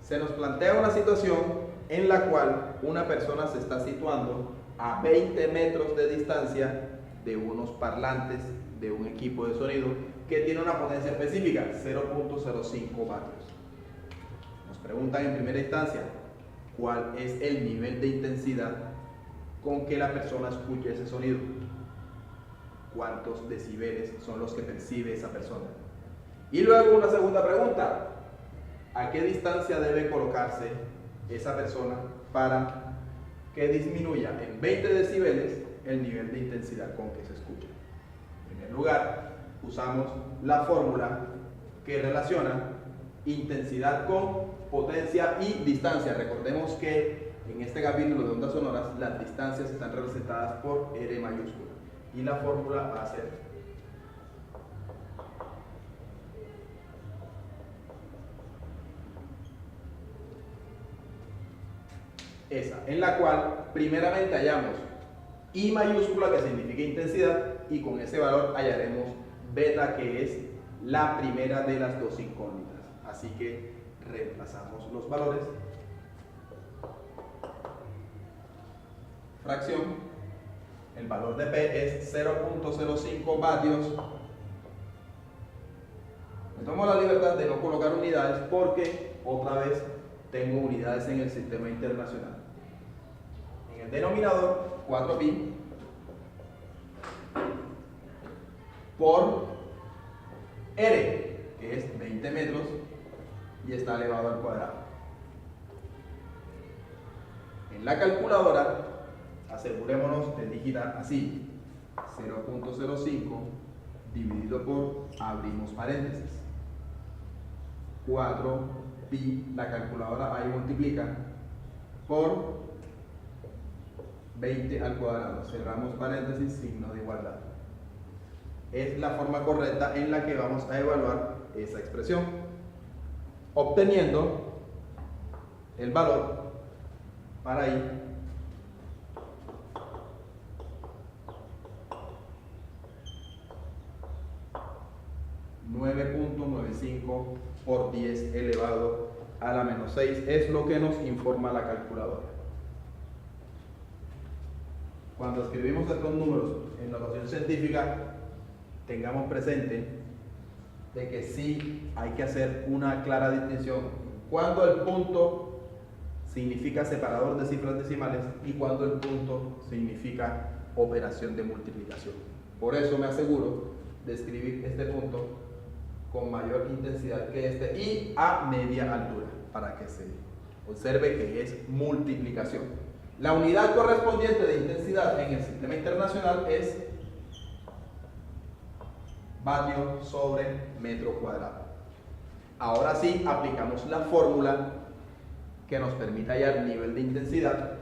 Se nos plantea una situación en la cual una persona se está situando a 20 metros de distancia de unos parlantes de un equipo de sonido que tiene una potencia específica, 0.05 vatios. Nos preguntan en primera instancia cuál es el nivel de intensidad con que la persona escucha ese sonido. ¿Cuántos decibeles son los que percibe esa persona? Y luego una segunda pregunta: ¿a qué distancia debe colocarse esa persona para que disminuya en 20 decibeles el nivel de intensidad con que se escucha? En primer lugar, usamos la fórmula que relaciona intensidad con potencia y distancia. Recordemos que en este capítulo de ondas sonoras las distancias están representadas por R mayúscula y la fórmula va a ser esa, en la cual primeramente hallamos I mayúscula, que significa intensidad, y con ese valor hallaremos beta, que es la primera de las dos incógnitas. Así que reemplazamos los valores. Fracción, el valor de P es 0.05 vatios. Me tomo la libertad de no colocar unidades porque otra vez tengo unidades en el sistema internacional. En el denominador, 4pi por R, que es 20 metros y está elevado al cuadrado. En la calculadora, asegurémonos de digitar así: 0.05 dividido por, abrimos paréntesis, 4pi, la calculadora ahí multiplica, por 20 al cuadrado, cerramos paréntesis, signo de igualdad. Es la forma correcta en la que vamos a evaluar esa expresión, obteniendo el valor para I 9.95 por 10 elevado a la menos 6 es lo que nos informa la calculadora. Cuando escribimos estos números en notación científica, tengamos presente de que sí hay que hacer una clara distinción cuando el punto significa separador de cifras decimales y cuando el punto significa operación de multiplicación. Por eso me aseguro de escribir este punto con mayor intensidad que este y a media altura, para que se observe que es multiplicación. La unidad correspondiente de intensidad en el sistema internacional es vatio sobre metro cuadrado. Ahora sí aplicamos la fórmula que nos permite hallar nivel de intensidad,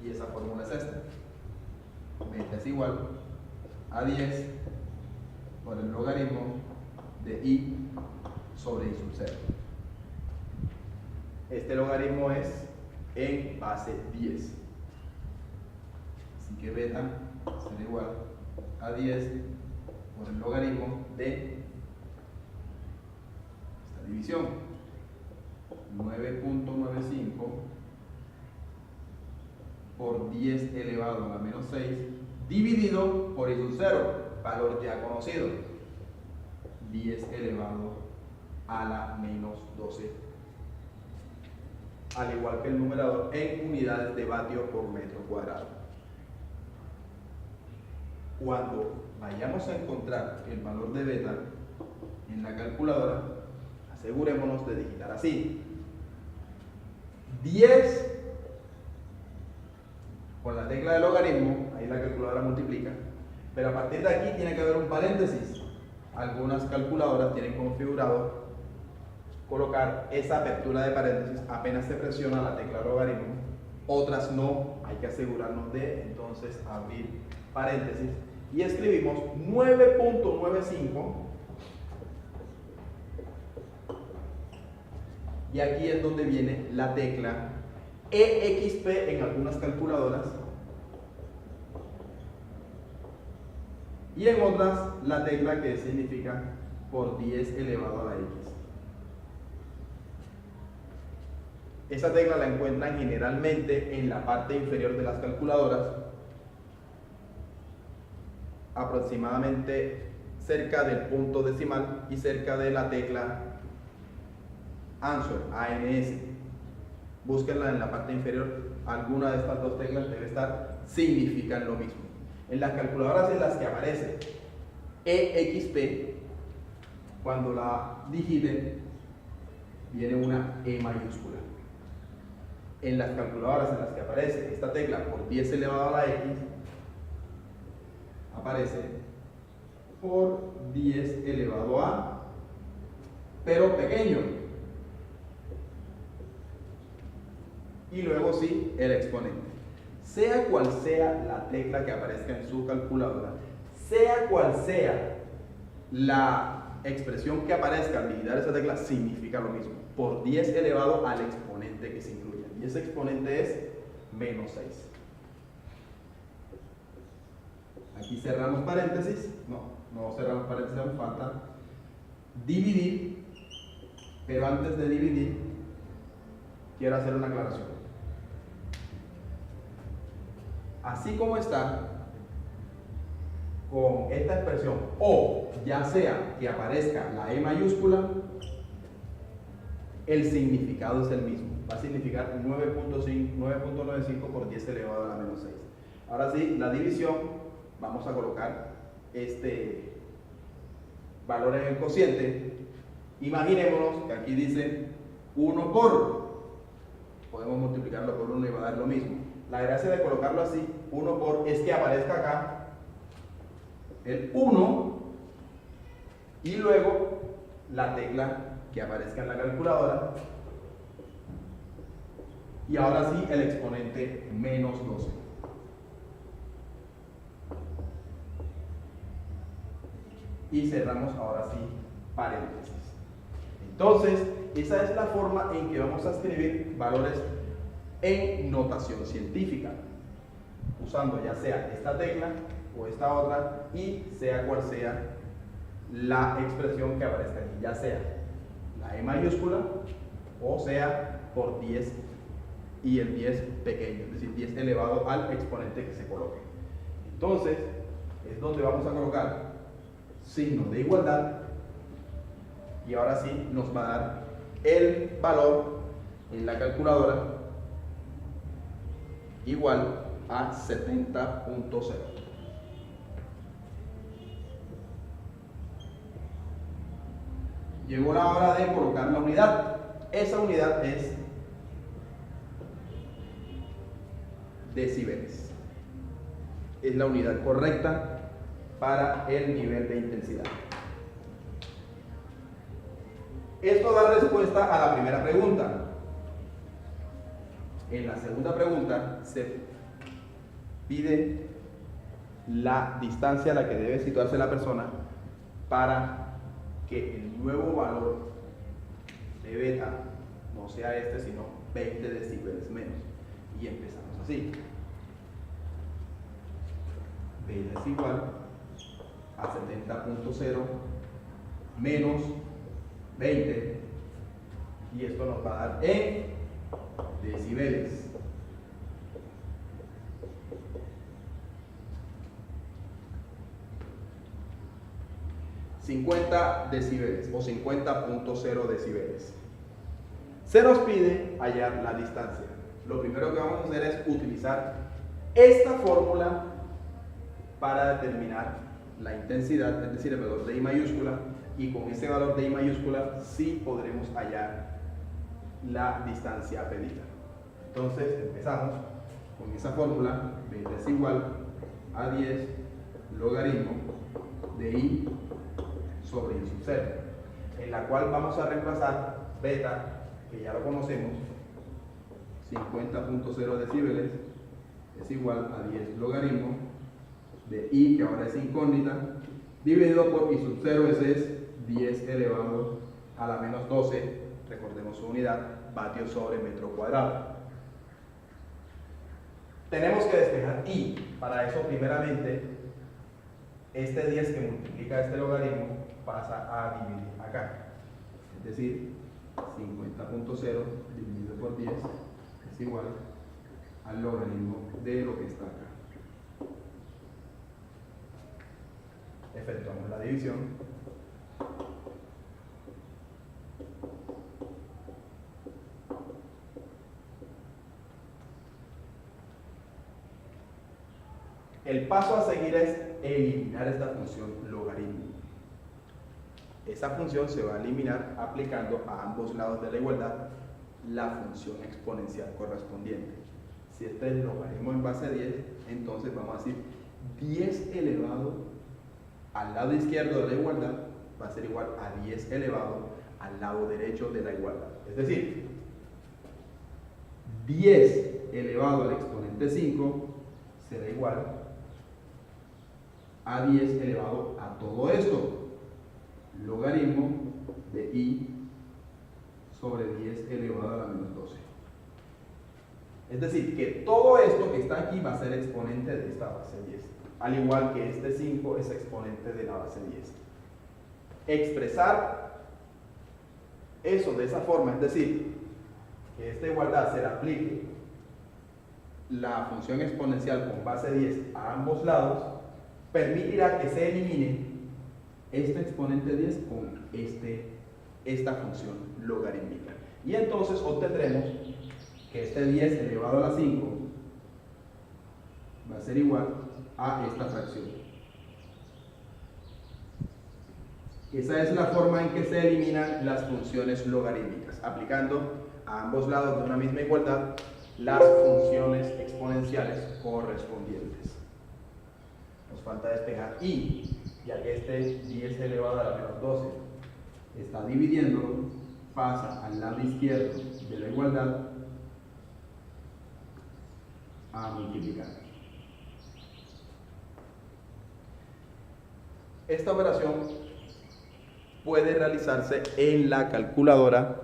y esa fórmula es esta: beta es igual a 10 por el logaritmo de I sobre I sub 0. Este logaritmo es en base 10, así que beta será igual a 10 por el logaritmo de esta división, 9.95 por 10 elevado a la menos 6 dividido por I sub 0, valor ya conocido, 10 elevado a la menos 12, al igual que el numerador, en unidades de vatio por metro cuadrado. Cuando vayamos a encontrar el valor de beta en la calculadora, asegurémonos de digitar así: 10 con la tecla de logaritmo, ahí la calculadora multiplica, pero a partir de aquí tiene que haber un paréntesis. Algunas calculadoras tienen configurado colocar esa apertura de paréntesis apenas se presiona la tecla logaritmo, otras no, hay que asegurarnos de entonces abrir paréntesis y escribimos 9.95, y aquí es donde viene la tecla EXP en algunas calculadoras y en otras la tecla que significa por 10 elevado a la X. Esta tecla la encuentran generalmente en la parte inferior de las calculadoras, aproximadamente cerca del punto decimal y cerca de la tecla Answer, ANS. Búsquenla en la parte inferior, alguna de estas dos teclas debe estar, significan lo mismo. En las calculadoras en las que aparece EXP, cuando la digiten, viene una E mayúscula. En las calculadoras en las que aparece esta tecla por 10 elevado a la X, aparece por 10 elevado a, pero pequeño. Y luego sí, el exponente. Sea cual sea la tecla que aparezca en su calculadora, sea cual sea la expresión que aparezca al digitar esa tecla, significa lo mismo. Por 10 elevado al exponente que se incluye. Y ese exponente es menos 6. Aquí cerramos paréntesis. No cerramos paréntesis, aún falta dividir. Pero antes de dividir, quiero hacer una aclaración. Así como está, con esta expresión, o ya sea que aparezca la E mayúscula, el significado es el mismo. Va a significar 9.95 por 10 elevado a la menos 6. Ahora sí, la división, vamos a colocar este valor en el cociente. Imaginémonos que aquí dice 1 por. Podemos multiplicarlo por 1 y va a dar lo mismo. La gracia de colocarlo así, 1 por, es que aparezca acá el 1 y luego la tecla que aparezca en la calculadora, y ahora sí el exponente menos 12. Y cerramos ahora sí paréntesis. Entonces, esa es la forma en que vamos a escribir valores en notación científica, usando ya sea esta tecla o esta otra, y sea cual sea la expresión que aparezca aquí, ya sea la E mayúscula o sea por 10 y el 10 pequeño, es decir, 10 elevado al exponente que se coloque. Entonces, es donde vamos a colocar signo de igualdad, y ahora sí nos va a dar el valor en la calculadora igual a 70.0. Llegó la hora de colocar la unidad. Esa unidad es decibeles. Es la unidad correcta para el nivel de intensidad. Esto da respuesta a la primera pregunta. En la segunda pregunta se pide la distancia a la que debe situarse la persona para que el nuevo valor de beta no sea este, sino 20 decibeles menos. Y empezamos así. Beta es igual a 70.0 menos 20, y esto nos va a dar en decibeles. ...50 decibeles o 50.0 decibeles. Se nos pide hallar la distancia. Lo primero que vamos a hacer es utilizar esta fórmula para determinar la intensidad, es decir, el valor de I mayúscula, y con ese valor de I mayúscula sí podremos hallar la distancia pedida. Entonces empezamos con esa fórmula. Beta es igual a 10 logaritmo de I sobre I sub 0, en la cual vamos a reemplazar beta, que ya lo conocemos, 50.0 decibeles es igual a 10 logaritmo de I, que ahora es incógnita, dividido por I sub 0, ese es 10 elevado a la menos 12, recordemos su unidad, vatios sobre metro cuadrado. Tenemos que despejar I. Para eso, primeramente, este 10 que multiplica este logaritmo pasa a dividir acá. Es decir, 50.0 dividido por 10 es igual al logaritmo de lo que está acá. Efectuamos la división. El paso a seguir es eliminar esta función logaritmo. Esa función se va a eliminar aplicando a ambos lados de la igualdad la función exponencial correspondiente. Si este es logaritmo en base 10, entonces vamos a decir 10 elevado al lado izquierdo de la igualdad va a ser igual a 10 elevado al lado derecho de la igualdad. Es decir, 10 elevado al exponente 5 será igual a 10 elevado a todo esto, logaritmo de i sobre 10 elevado a la menos 12. Es decir, que todo esto que está aquí va a ser exponente de esta base 10, al igual que este 5 es exponente de la base 10. Expresar eso de esa forma, es decir, que esta igualdad se le aplique la función exponencial con base 10 a ambos lados, permitirá que se elimine este exponente 10 con esta función logarítmica. Y entonces obtendremos que este 10 elevado a la 5 va a ser igual a esta fracción. Esa es la forma en que se eliminan las funciones logarítmicas, aplicando a ambos lados de una misma igualdad las funciones exponenciales correspondientes. Nos falta despejar y, ya que este 10 elevado a la menos 12 está dividiéndolo, pasa al lado izquierdo de la igualdad a multiplicar. Esta operación puede realizarse en la calculadora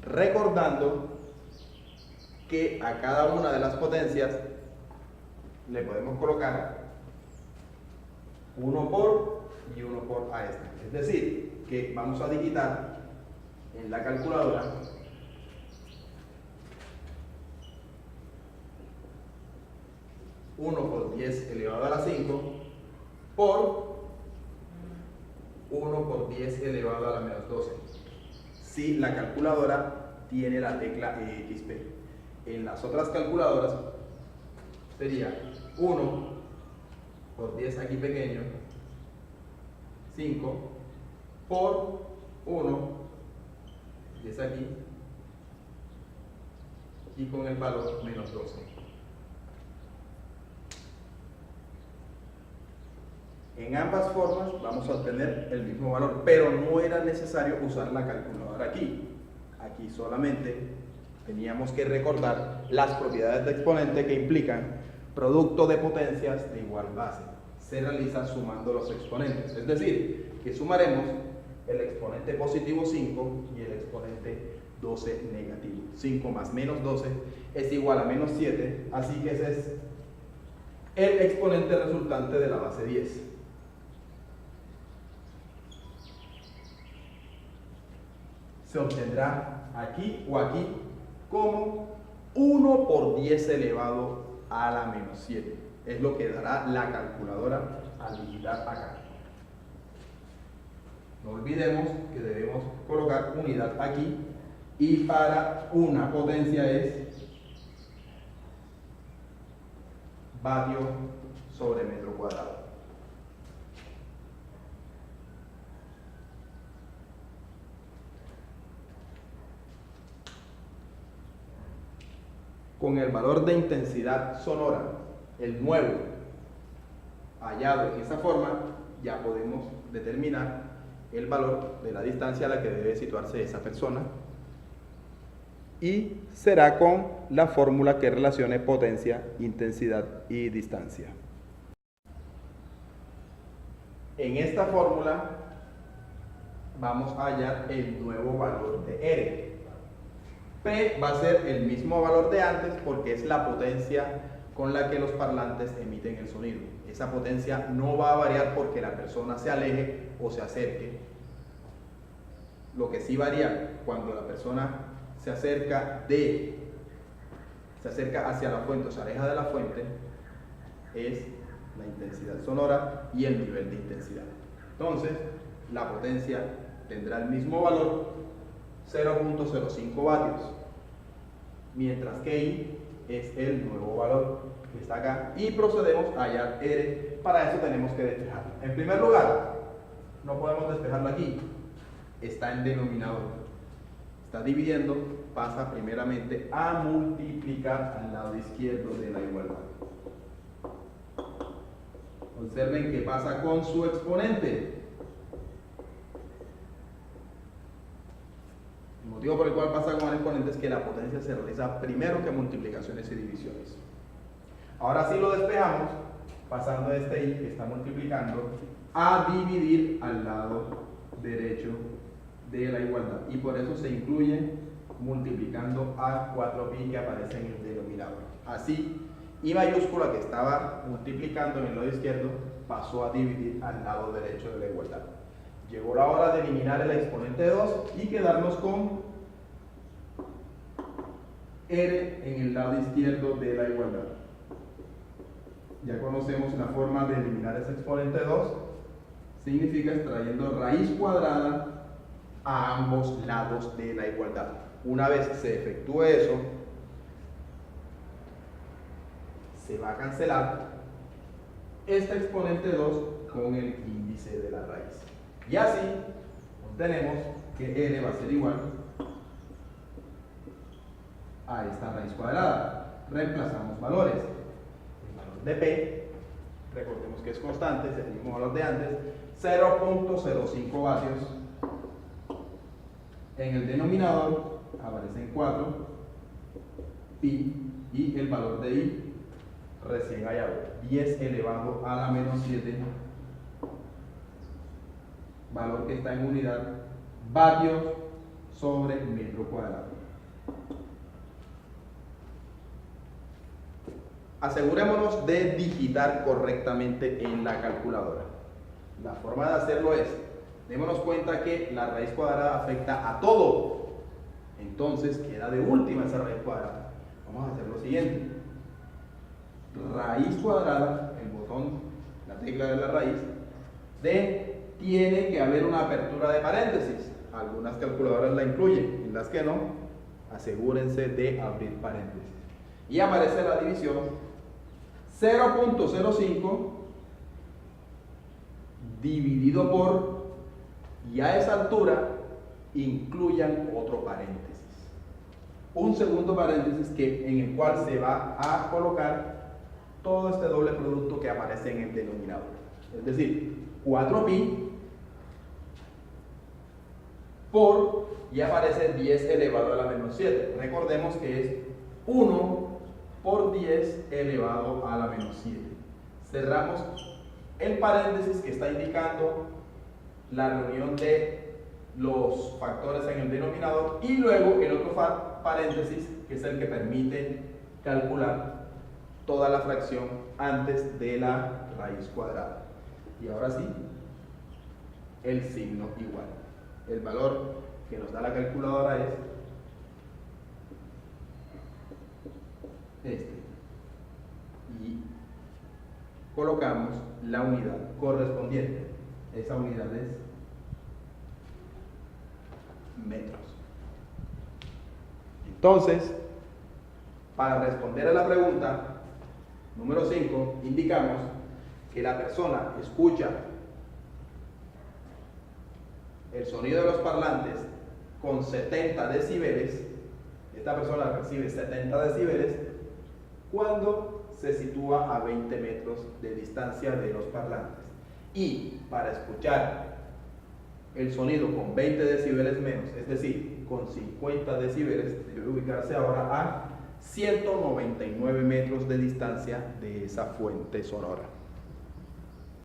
recordando que a cada una de las potencias le podemos colocar 1 por y 1 por a esta. Es decir, que vamos a digitar en la calculadora 1 por 10 elevado a la 5 por 1 por 10 elevado a la menos 12. Si la calculadora tiene la tecla EXP. En las otras calculadoras sería 1 por 10 aquí pequeño, 5 por 1, 10 aquí, y con el valor menos 12. En ambas formas vamos a obtener el mismo valor, pero no era necesario usar la calculadora aquí. Aquí solamente teníamos que recordar las propiedades de exponente que implican producto de potencias de igual base. Se realiza sumando los exponentes, es decir, que sumaremos el exponente positivo 5 y el exponente 12 negativo. 5 más menos 12 es igual a menos 7, así que ese es el exponente resultante de la base 10. Se obtendrá aquí o aquí como 1 por 10 elevado a la menos 7. Es lo que dará la calculadora al digitar acá. No olvidemos que debemos colocar unidad aquí y para una potencia es vatio sobre metro cuadrado. Con el valor de intensidad sonora, el nuevo, hallado en esa forma, ya podemos determinar el valor de la distancia a la que debe situarse esa persona, y será con la fórmula que relacione potencia, intensidad y distancia. En esta fórmula vamos a hallar el nuevo valor de R. P va a ser el mismo valor de antes porque es la potencia con la que los parlantes emiten el sonido. Esa potencia no va a variar porque la persona se aleje o se acerque. Lo que sí varía cuando la persona se acerca hacia la fuente o se aleja de la fuente es la intensidad sonora y el nivel de intensidad. Entonces, la potencia tendrá el mismo valor, 0.05 vatios, mientras que I es el nuevo valor que está acá, y procedemos a hallar R. Para eso tenemos que despejarlo. En primer lugar, no podemos despejarlo aquí, está en denominador, está dividiendo, pasa primeramente a multiplicar al lado izquierdo de la igualdad. Observen qué pasa con su exponente. El motivo por el cual pasa con el exponente es que la potencia se realiza primero que multiplicaciones y divisiones. Ahora sí lo despejamos, pasando este I que está multiplicando a dividir al lado derecho de la igualdad. Y por eso se incluye multiplicando a 4pi que aparece en el denominador. Así, I mayúscula que estaba multiplicando en el lado izquierdo pasó a dividir al lado derecho de la igualdad. Llegó la hora de eliminar el exponente de 2 y quedarnos con R en el lado izquierdo de la igualdad. Ya conocemos la forma de eliminar ese exponente de 2. Significa extrayendo raíz cuadrada a ambos lados de la igualdad. Una vez se efectúe eso, se va a cancelar este exponente 2 con el índice de la raíz. Y así obtenemos que R va a ser igual a esta raíz cuadrada. Reemplazamos valores. El valor de P, recordemos que es constante, es el mismo valor de antes, 0.05 vatios. En el denominador aparecen 4 pi y el valor de I recién hallado, 10 elevado a la menos 7, valor que está en unidad vatios sobre metro cuadrado. Asegurémonos de digitar correctamente en la calculadora. La forma de hacerlo es, démonos cuenta que la raíz cuadrada afecta a todo, entonces queda de última esa raíz cuadrada. Vamos a hacer lo siguiente: raíz cuadrada, el botón, la tecla de la raíz, tiene que haber una apertura de paréntesis. Algunas calculadoras la incluyen, en las que no, asegúrense de abrir paréntesis. Y aparece la división 0.05 dividido por, y a esa altura incluyan otro paréntesis. Un segundo paréntesis en el cual se va a colocar todo este doble producto que aparece en el denominador. Es decir, 4pi por, y aparece 10 elevado a la menos 7. Recordemos que es 1 por 10 elevado a la menos 7. Cerramos el paréntesis que está indicando la reunión de los factores en el denominador, y luego el otro paréntesis que es el que permite calcular toda la fracción antes de la raíz cuadrada. Y ahora sí, el signo igual. El valor que nos da la calculadora es este. Y colocamos la unidad correspondiente. Esa unidad es metros. Entonces, para responder a la pregunta número 5, indicamos que la persona escucha el sonido de los parlantes con 70 decibeles. Esta persona recibe 70 decibeles cuando se sitúa a 20 metros de distancia de los parlantes. Y para escuchar el sonido con 20 decibeles menos, es decir, con 50 decibeles, debe ubicarse ahora a 199 metros de distancia de esa fuente sonora.